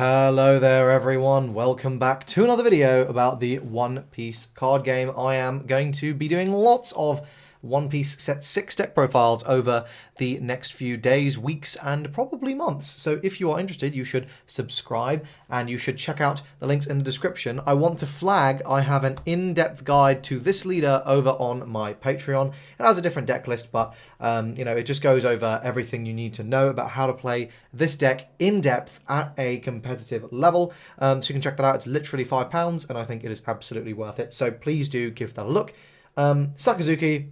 Hello there everyone, welcome back to another video about the One Piece card game. I am going to be doing lots of One Piece Set 6 deck profiles over the next few days, weeks, and probably months. So if you are interested, you should subscribe and you should check out the links in the description. I want to flag I have an in-depth guide to this leader over on my Patreon. It has a different deck list, but it just goes over everything you need to know about how to play this deck in depth at a competitive level. So you can check that out. It's literally £5 and I think it is absolutely worth it. So please do give that a look. Sakazuki,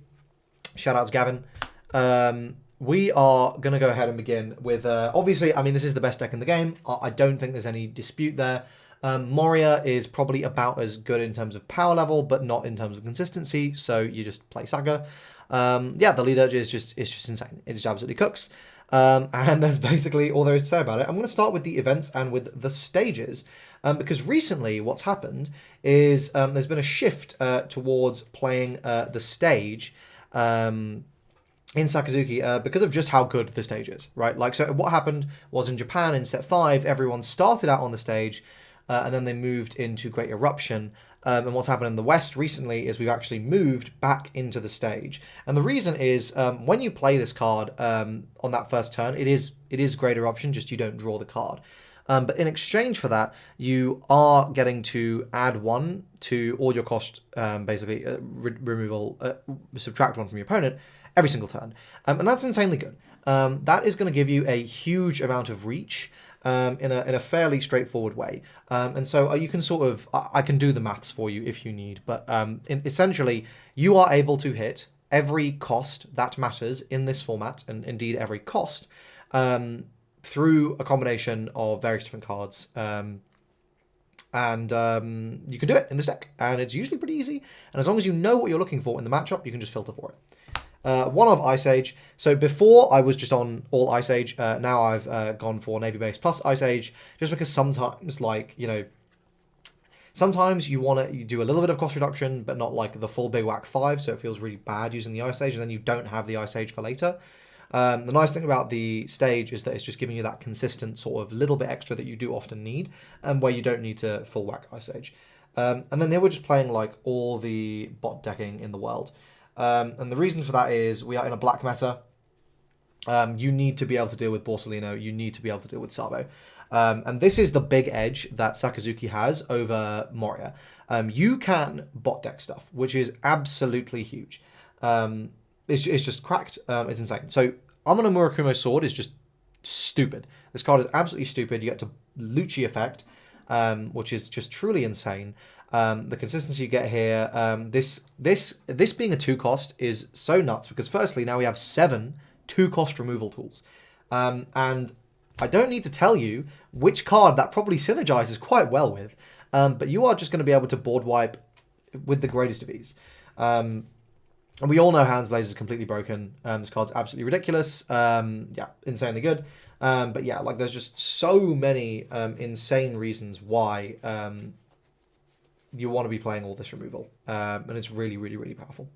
shout out to Gavin. We are going to go ahead and begin with, obviously, I mean, this is the best deck in the game. I don't think there's any dispute there. Moria is probably about as good in terms of power level, but not in terms of consistency. So you just play Saka. Yeah, the leader is just insane. It just absolutely cooks. And that's basically all there is to say about it. I'm going to start with the events and with the stages. Because recently what's happened is there's been a shift towards playing the stage in Sakazuki because of just how good the stage is, right? Like, so what happened was in Japan in set 5, everyone started out on the stage and then they moved into Great Eruption. And what's happened in the West recently is we've actually moved back into the stage. And the reason is when you play this card on that first turn, it is Great Eruption, just you don't draw the card. But in exchange for that, you are getting to add 1 to all your cost, basically removal, subtract 1 from your opponent every single turn. And that's insanely good. That is going to give you a huge amount of reach in a fairly straightforward way. And so you can sort of, I can do the maths for you if you need, but essentially you are able to hit every cost that matters in this format, and indeed every cost, through a combination of various different cards. And you can do it in this deck, and it's usually pretty easy. And as long as you know what you're looking for in the matchup, you can just filter for it. One of Ice Age. So before I was just on all Ice Age. Now I've gone for Navy Base plus Ice Age, just because sometimes, like, sometimes you want to do a little bit of cost reduction, but not like the full big whack 5, so it feels really bad using the Ice Age, and then you don't have the Ice Age for later. The nice thing about the stage is that it's just giving you that consistent sort of little bit extra that you do often need, and where you don't need to full whack Ice Age. And then they were just playing like all the bot decking in the world. And the reason for that is we are in a black meta. You need to be able to deal with Borsalino. You need to be able to deal with Sabo. And this is the big edge that Sakazuki has over Moria. You can bot deck stuff, which is absolutely huge. It's just cracked. It's insane. So Amano Murakumo Sword is just stupid. This card is absolutely stupid. You get to Lucci effect, which is just truly insane. The consistency you get here, this being a 2-cost is so nuts because firstly, now we have 7 2-cost removal tools. And I don't need to tell you which card that probably synergizes quite well with, but you are just going to be able to board wipe with the greatest of ease. And we all know Hands Blaze is completely broken. This card's absolutely ridiculous. Yeah, insanely good. But yeah, like there's just so many insane reasons why you want to be playing all this removal. And it's really, really, really powerful.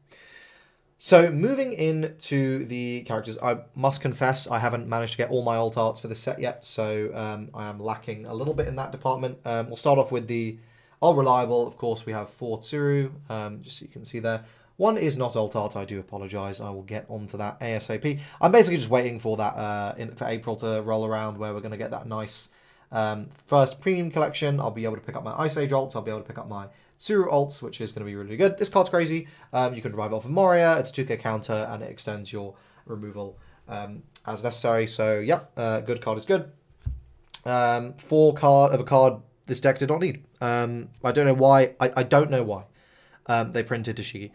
So moving into the characters, I must confess I haven't managed to get all my alt arts for this set yet. So I am lacking a little bit in that department. We'll start off with the all reliable. Of course, we have 4 Tsuru, just so you can see there. 1 is not alt art, I do apologise. I will get onto that ASAP. I'm basically just waiting for that for April to roll around where we're going to get that nice first premium collection. I'll be able to pick up my Ice Age alts, I'll be able to pick up my Tsuru alts, which is going to be really good. This card's crazy. You can drive off of Moria, it's a 2k counter, and it extends your removal as necessary. So, yeah, good card is good. 4 card of a card this deck did not need. I don't know why. I don't know why they printed Tashigi.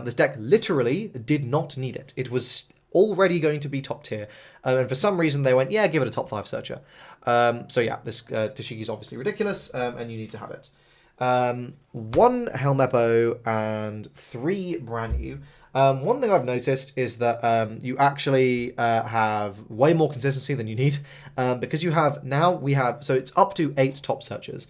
This deck literally did not need it. It was already going to be top tier. And for some reason they went, yeah, give it a top 5 searcher. So yeah, this Tashigi is obviously ridiculous, and you need to have it. 1 Helmeppo and 3 brand new. One thing I've noticed is that you actually have way more consistency than you need, because you have, now we have, so it's up to 8 top searchers,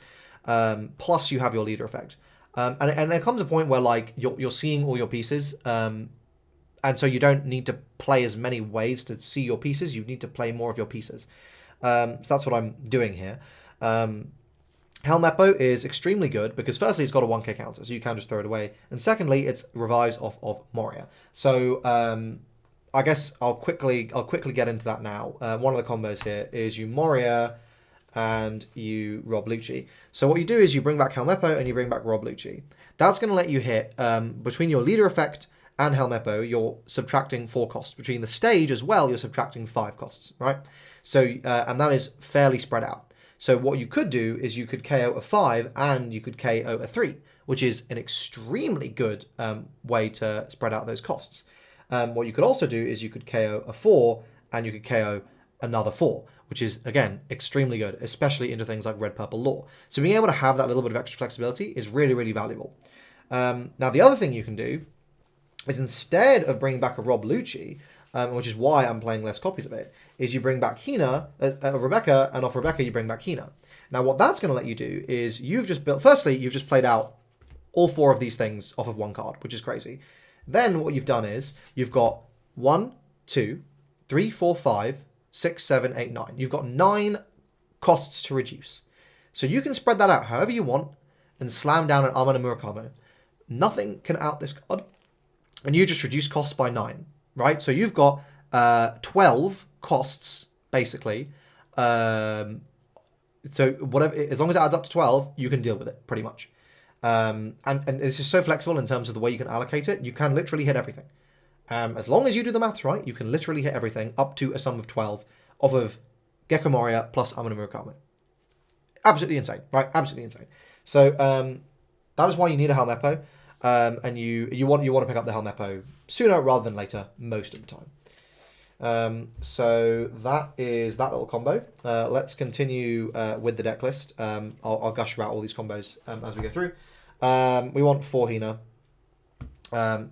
plus you have your leader effect. And there comes a point where like you're seeing all your pieces, and so you don't need to play as many ways to see your pieces. You need to play more of your pieces. So that's what I'm doing here. Helmeppo is extremely good because firstly it's got a 1k counter, so you can just throw it away, and secondly it's revives off of Moria. So I guess I'll quickly get into that now. One of the combos here is you Moria and you Rob Lucci. So what you do is you bring back Helmeppo and you bring back Rob Lucci. That's going to let you hit between your leader effect and Helmeppo, you're subtracting 4 costs. Between the stage as well, you're subtracting 5 costs, right? So and that is fairly spread out. So what you could do is you could KO a 5 and you could KO a 3, which is an extremely good way to spread out those costs. What you could also do is you could KO a 4 and you could KO another 4, which is, again, extremely good, especially into things like red, purple lore. So being able to have that little bit of extra flexibility is really, really valuable. Now, the other thing you can do is instead of bringing back a Rob Lucci, which is why I'm playing less copies of it, is you bring back Hina, Rebecca, and off Rebecca you bring back Hina. Now what that's going to let you do is you've just played out all 4 of these things off of 1 card, which is crazy. Then what you've done is you've got 1, 2, 3, 4, 5, 6, 7, 8, 9. You've got 9 costs to reduce. So you can spread that out however you want and slam down an Amano Murakamo. Nothing can out this card. And you just reduce costs by 9, right? So you've got 12 costs, basically. So whatever, as long as it adds up to 12, you can deal with it, pretty much. And it's just so flexible in terms of the way you can allocate it. You can literally hit everything. As long as you do the maths right, you can literally hit everything up to a sum of 12 off of Gecko Moria plus Amano Murakami. Absolutely insane, right? Absolutely insane. So that is why you need a Helmeppo. And you want to pick up the Helmeppo sooner rather than later, most of the time. So that is that little combo. Let's continue with the deck list. I'll gush about all these combos as we go through. We want 4 Hina.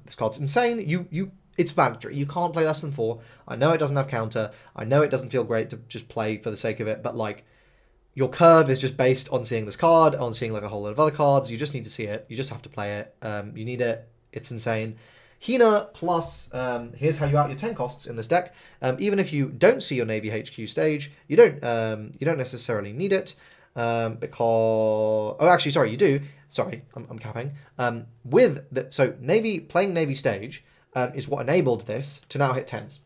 This card's insane. It's mandatory. You can't play less than 4. I know it doesn't have counter. I know it doesn't feel great to just play for the sake of it, but like, your curve is just based on seeing this card, on seeing like a whole lot of other cards. You just need to see it. You just have to play it. You need it. It's insane. Hina plus, here's how you out your 10 costs in this deck. Even if you don't see your Navy HQ stage, you don't necessarily need it because... Oh, actually, sorry, you do. Sorry, I'm capping. So playing Navy stage is what enabled this to now hit 10s.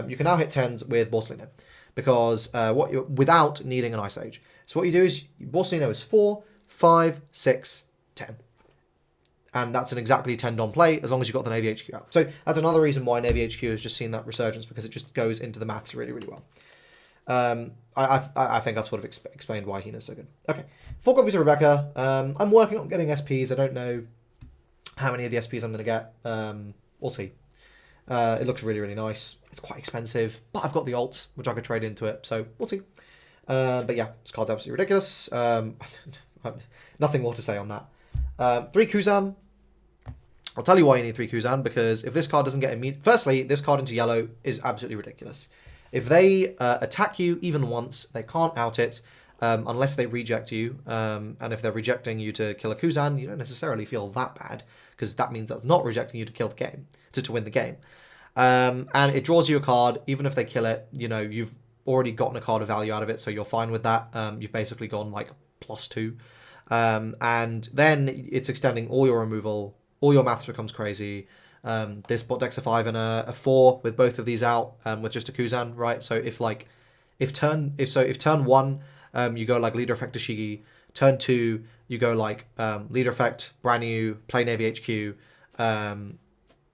You can now hit 10s with Borsellino because without needing an Ice Age. So what you do is, Borsellino is 4, 5, 6, 10. And that's an exactly 10 Don play, as long as you've got the Navy HQ out. So that's another reason why Navy HQ has just seen that resurgence, because it just goes into the maths really, really well. I think I've sort of explained why Hina's so good. Okay, 4 copies of Rebecca. I'm working on getting SPs. I don't know how many of the SPs I'm going to get. We'll see. It looks really, really nice. It's quite expensive, but I've got the alts, which I could trade into it, so we'll see. But yeah, this card's absolutely ridiculous. Nothing more to say on that. 3 Kuzan. I'll tell you why you need 3 Kuzan, because if this card doesn't get immediate... Firstly, this card into yellow is absolutely ridiculous. If they attack you even once, they can't out it unless they reject you. And if they're rejecting you to kill a Kuzan, you don't necessarily feel that bad, because that means that's not rejecting you to kill the game, to win the game. And it draws you a card, even if they kill it, you've already gotten a card of value out of it, so you're fine with that. You've basically gone like +2. And then it's extending all your removal, all your maths becomes crazy. This bot deck's a 5 and a 4 with both of these out, with just a Kuzan, right? So if turn 1, you go like leader effect Tashigi, turn 2, you go like leader effect, brand new, play Navy HQ,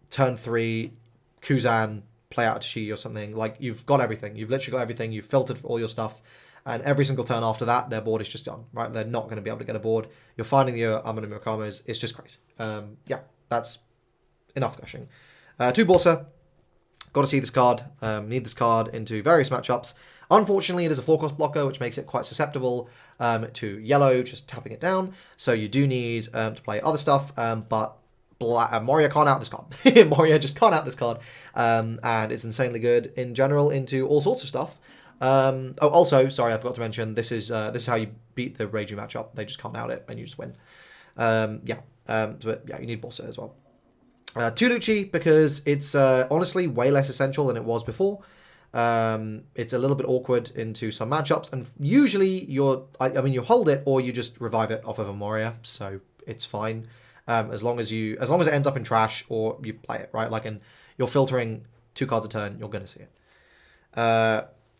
turn 3, Kuzan, play out Tashigi or something. Like, you've got everything. You've literally got everything. You've filtered all your stuff. And every single turn after that, their board is just done, right? They're not going to be able to get a board. You're finding your Amano Murakamos. It's just crazy. Yeah, that's enough gushing. 2 Borsa. Got to see this card. Need this card into various matchups. Unfortunately, it is a 4-cost blocker, which makes it quite susceptible to yellow, just tapping it down. So you do need to play other stuff, but Moria can't out this card. Moria just can't out this card. And it's insanely good in general into all sorts of stuff. Also, sorry, I forgot to mention, this is how you beat the Reiju matchup. They just can't out it, and you just win. But yeah, you need Borsa as well. 2 Lucci, because it's honestly way less essential than it was before. It's a little bit awkward into some matchups, and usually I mean, you hold it or you just revive it off of a Moria, so it's fine. As long as it ends up in trash or you play it, right? Like, and you're filtering 2 cards a turn, you're gonna see it.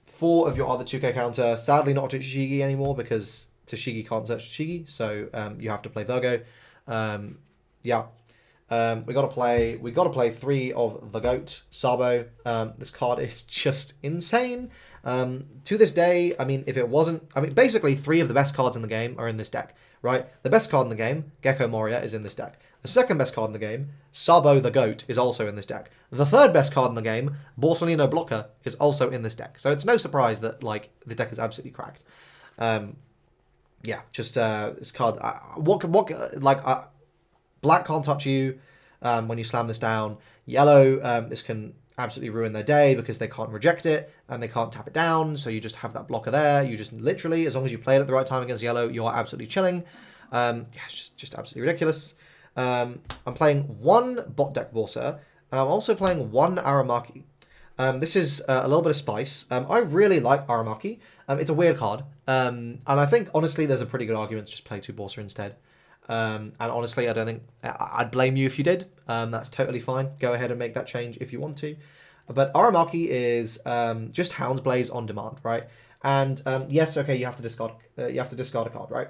4 of your other 2K counter, sadly not Tashigi anymore because Tashigi can't search Tashigi, so you have to play Virgo. Yeah. We gotta play 3 of the GOAT, Sabo. This card is just insane. To this day, I mean, basically 3 of the best cards in the game are in this deck, right? The best card in the game, Gecko Moria, is in this deck. The second best card in the game, Sabo the GOAT, is also in this deck. The third best card in the game, Borsalino Blocker, is also in this deck. So it's no surprise that, like, the deck is absolutely cracked. Yeah, just this card. Black can't touch you when you slam this down. Yellow, this can absolutely ruin their day because they can't reject it and they can't tap it down. So you just have that blocker there. You just literally, as long as you play it at the right time against yellow, you are absolutely chilling. Yeah, it's just absolutely ridiculous. I'm playing 1 bot deck Borsa, and I'm also playing 1 Aramaki. This is a little bit of spice. I really like Aramaki. It's a weird card. And I think, honestly, there's a pretty good argument to just play 2 Borsa instead. And honestly, I don't think I'd blame you if you did. That's totally fine. Go ahead and make that change if you want to. But Aramaki is just Hound's Blaze on demand, right? And yes, okay, you have to discard a card, right?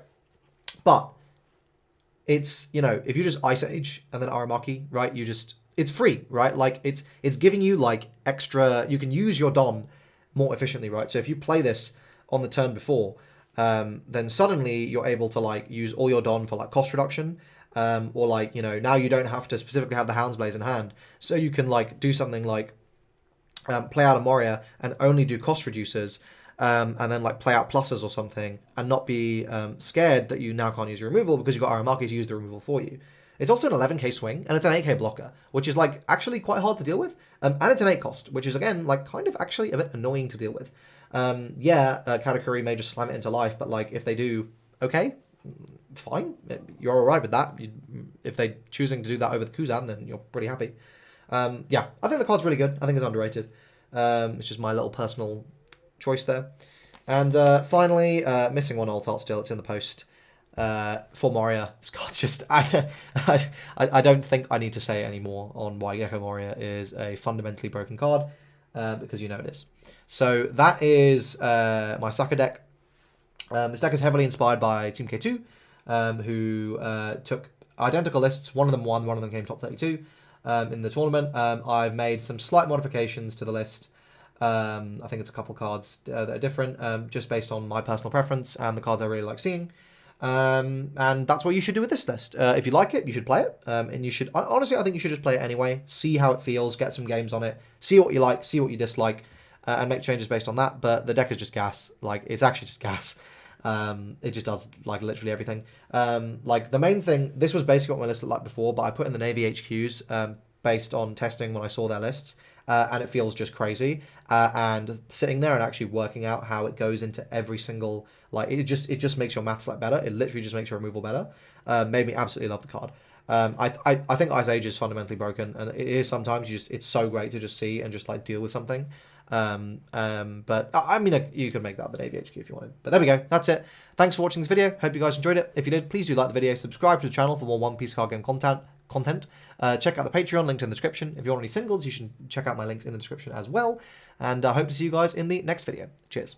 But it's, you know, if you just Ice Age and then Aramaki, right? It's free, right? Like it's giving you like extra. You can use your Don more efficiently, right? So if you play this on the turn before, then suddenly you're able to like use all your Don for like cost reduction, or like, you know, now you don't have to specifically have the Hound's Blaze in hand, so you can like do something like play out a Moria and only do cost reducers, and then like play out pluses or something, and not be scared that you now can't use your removal because you've got Aramaki to use the removal for you. It's also an 11k swing, and it's an 8k blocker, which is like actually quite hard to deal with, and it's an 8 cost, which is again like kind of actually a bit annoying to deal with. Katakuri may just slam it into life, but like if they do, okay, fine, you're alright with that. If they're choosing to do that over the Kuzan, then you're pretty happy. Yeah, I think the card's really good. I think it's underrated. It's just my little personal choice there. And finally, missing 1 alt art still. It's in the post. For Moria, this card's just... I don't think I need to say any more on why Gecko Moria is a fundamentally broken card, because you know it is. So that is my Saka deck. This deck is heavily inspired by Team K2, who took identical lists. One of them won, one of them came top 32 in the tournament. I've made some slight modifications to the list. I think it's a couple cards that are different, just based on my personal preference and the cards I really like seeing. And that's what you should do with this list. If you like it, you should play it. And you should, honestly, I think you should just play it anyway. See how it feels, get some games on it, see what you like, see what you dislike, and make changes based on that. But the deck is just gas. Like, it's actually just gas. It just does like literally everything. Like the main thing, this was basically what my list looked like before, but I put in the Navy HQs based on testing when I saw their lists, and it feels just crazy. And sitting there and actually working out how it goes into every single, like it just makes your maths like better. It literally just makes your removal better. Made me absolutely love the card. I think Ice Age is fundamentally broken, and it is sometimes. It's so great to just see and just like deal with something. But I mean, you could make that the Navy HQ if you wanted. But there we go. That's it. Thanks for watching this video. Hope you guys enjoyed it. If you did, please do like the video, subscribe to the channel for more One Piece card game content. Check out the Patreon, linked in the description. If you want any singles, you should check out my links in the description as well. And I hope to see you guys in the next video. Cheers.